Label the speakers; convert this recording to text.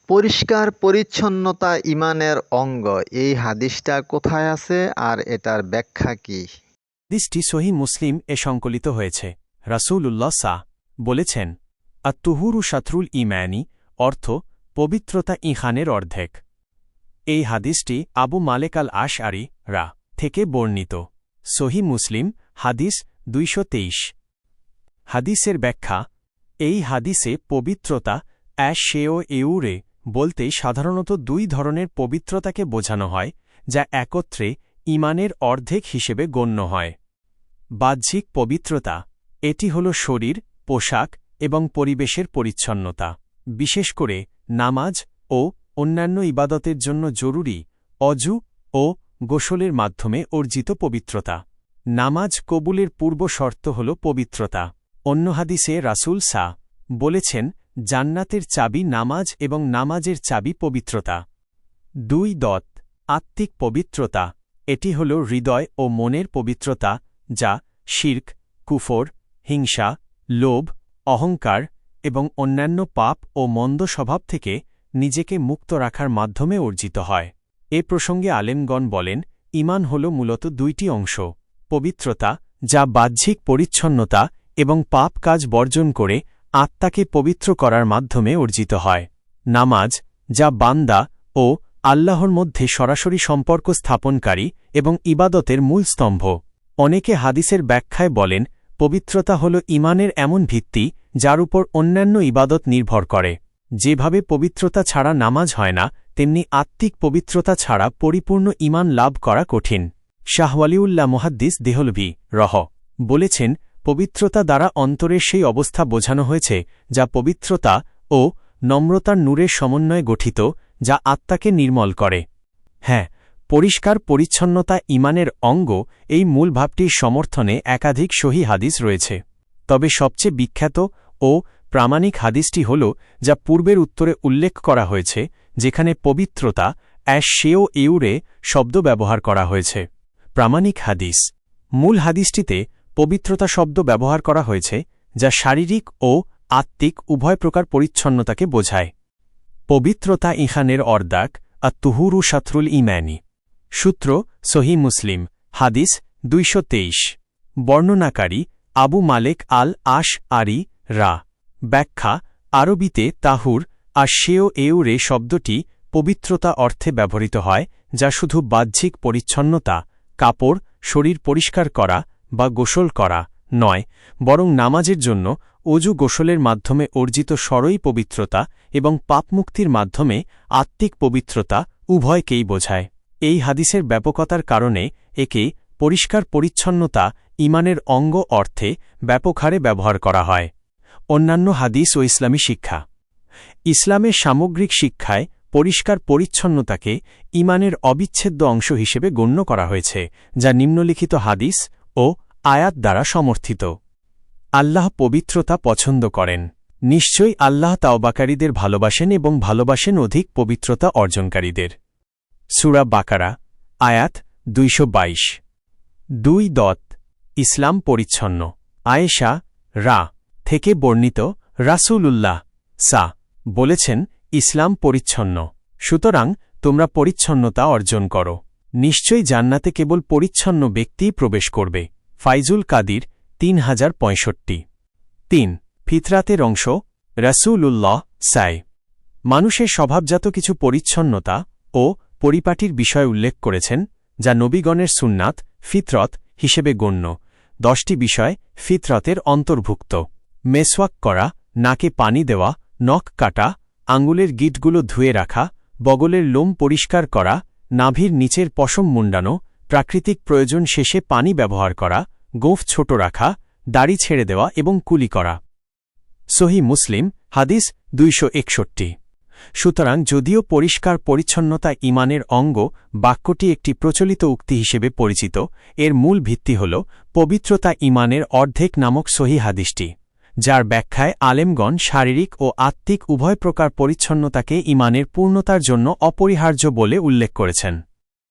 Speaker 1: পরিষ্কার পরিচ্ছন্নতা ঈমানের অঙ্গ। এই হাদিসটা কোথায় আছে আর এটার ব্যাখ্যা কি?
Speaker 2: হাদিসটি সহিহ মুসলিম এ সংকলিত হয়েছে। রাসূলুল্লাহ বলেছেন, আত-তুহুরু শাতরুল ঈমানি, অর্থ পবিত্রতা ঈমানের অর্ধেক। এই হাদিসটি আবু মালেক আল আশআরী থেকে বর্ণিত। সহিহ মুসলিম হাদিস ২২৩। হাদিসের ব্যাখ্যা: এই হাদিসে পবিত্রতা এউরে বলতে সাধারণত দুই ধরনের পবিত্রতাকে বোঝানো হয়, যা একত্রে ঈমানের অর্ধেক হিসেবে গণ্য হয়। বাহ্যিক পবিত্রতা, এটি হল শরীর, পোশাক এবং পরিবেশের পরিচ্ছন্নতা, বিশেষ করে নামাজ ও অন্যান্য ইবাদতের জন্য জরুরি অজু ও গোসলের মাধ্যমে অর্জিত পবিত্রতা। নামাজ কবুলের পূর্ব শর্ত হল পবিত্রতা। অন্য হাদিসে রাসূল বলেছেন, জান্নাতের চাবি নামাজ এবং নামাজের চাবি পবিত্রতা। ২. আত্মিক পবিত্রতা, এটি হল হৃদয় ও মনের পবিত্রতা, যা শিরক, কুফর, হিংসা, লোভ, অহংকার এবং অন্যান্য পাপ ও মন্দ স্বভাব থেকে নিজেকে মুক্ত রাখার মাধ্যমে অর্জিত হয়। এ প্রসঙ্গে আলেমগণ বলেন, ঈমান হল মূলত দুইটি অংশ: পবিত্রতা, যা বাহ্যিক পরিচ্ছন্নতা এবং পাপ কাজ বর্জন করে আত্মাকে পবিত্র করার মাধ্যমে অর্জিত হয়; নামাজ, যা বান্দা ও আল্লাহর মধ্যে সরাসরি সম্পর্ক স্থাপনকারী এবং ইবাদতের মূল স্তম্ভ। অনেকে হাদিসের ব্যাখ্যায় বলেন, পবিত্রতা হল ঈমানের এমন ভিত্তি যার উপর অন্যান্য ইবাদত নির্ভর করে। যেভাবে পবিত্রতা ছাড়া নামাজ হয় না, তেমনি আত্মিক পবিত্রতা ছাড়া পরিপূর্ণ ঈমান লাভ করা কঠিন। শাহ ওয়ালিউল্লাহ মুহাদ্দিস দেহলভী বলেছেন, পবিত্রতা দ্বারা অন্তরের সেই অবস্থা বোঝানো হয়েছে যা পবিত্রতা ও নম্রতার নূরের সমন্বয়ে গঠিত, যা আত্মাকে নির্মল করে। পরিষ্কার পরিচ্ছন্নতা ঈমানের অঙ্গ, এই মূল ভাবটির সমর্থনে একাধিক সহিহ হাদিস রয়েছে। তবে সবচেয়ে বিখ্যাত ও প্রামাণিক হাদিসটি হল যা পূর্বের উত্তরে উল্লেখ করা হয়েছে, যেখানে পবিত্রতা এউরে শব্দ ব্যবহার করা হয়েছে। প্রামাণিক হাদিস: মূল হাদিসটিতে পবিত্রতা শব্দ ব্যবহার করা হয়েছে, যা শারীরিক ও আত্মিক উভয় প্রকার পরিচ্ছন্নতাকে বোঝায়। পবিত্রতা ঈমানের অর্ধেক, আত-তুহুরু শাতরুল ঈমানি। সূত্র সহিহ মুসলিম হাদিস ২২৩। বর্ণনাকারী আবু মালেক আল আশআরী ব্যাখ্যা: আরবিতে তাহুর এউরে শব্দটি পবিত্রতা অর্থে ব্যবহৃত হয়, যা শুধু বাহ্যিক পরিচ্ছন্নতা, কাপড়, শরীর পরিষ্কার করা বা গোসল করা নয়, বরং নামাজের জন্য অজু গোসলের মাধ্যমে অর্জিত সরই পবিত্রতা এবং পাপমুক্তির মাধ্যমে আত্মিক পবিত্রতা উভয়কেই বোঝায়। এই হাদিসের ব্যাপকতার কারণে একে পরিষ্কার পরিচ্ছন্নতা ঈমানের অঙ্গ অর্থে ব্যাপক হারে ব্যবহার করা হয়। অন্যান্য হাদিস ও ইসলামী শিক্ষা: ইসলামের সামগ্রিক শিক্ষায় পরিষ্কার পরিচ্ছন্নতাকে ঈমানের অবিচ্ছেদ্য অংশ হিসেবে গণ্য করা হয়েছে, যা নিম্নলিখিত হাদিস ও আয়াত দ্বারা সমর্থিত। আল্লাহ পবিত্রতা পছন্দ করেন। নিশ্চয়ই আল্লাহ তাওবাকারীদের ভালোবাসেন এবং ভালোবাসেন অধিক পবিত্রতা অর্জনকারীদের। সূরা বাকারা আয়াত ২২২। ২. ইসলাম পরিচ্ছন্ন। আয়েশা থেকে বর্ণিত, রাসূলুল্লাহ বলেছেন, ইসলাম পরিচ্ছন্ন, সুতরাং তোমরা পরিচ্ছন্নতা অর্জন করো। নিশ্চয়ই জান্নাতে কেবল পরিচ্ছন্ন ব্যক্তিই প্রবেশ করবে। ফাইজুল কাদির ৩০৬৫। ৩. ফিতরাতের অংশ। রাসূলুল্লাহ মানুষের স্বভাবজাত কিছু পরিচ্ছন্নতা ও পরিপাটির বিষয় উল্লেখ করেছেন, যা নবীগণের সুন্নাত ফিতরত হিসেবে গণ্য। ১০টি বিষয় ফিতরতের অন্তর্ভুক্ত: মেসওয়াক করা, নাকে পানি দেওয়া, নখ কাটা, আঙুলের গিঁটগুলো ধুয়ে রাখা, বগলের লোম পরিষ্কার করা, নাভির নিচের পশম মুন্ডানো, প্রাকৃতিক প্রয়োজন শেষে পানি ব্যবহার করা, গোঁফ ছোট রাখা, দাড়ি ছেড়ে দেওয়া এবং কুলি করা। সহিহ মুসলিম হাদিস ২৬১। সুতরাং যদিও পরিষ্কার পরিচ্ছন্নতা ঈমানের অঙ্গ বাক্যটি একটি প্রচলিত উক্তি হিসেবে পরিচিত, এর মূল ভিত্তি হল পবিত্রতা ঈমানের অর্ধেক নামক সহিহ হাদিসটি, যার ব্যাখ্যায় আলেমগণ শারীরিক ও আত্মিক উভয় প্রকার পরিচ্ছন্নতাকে ঈমানের পূর্ণতার জন্য অপরিহার্য বলে উল্লেখ করেছেন।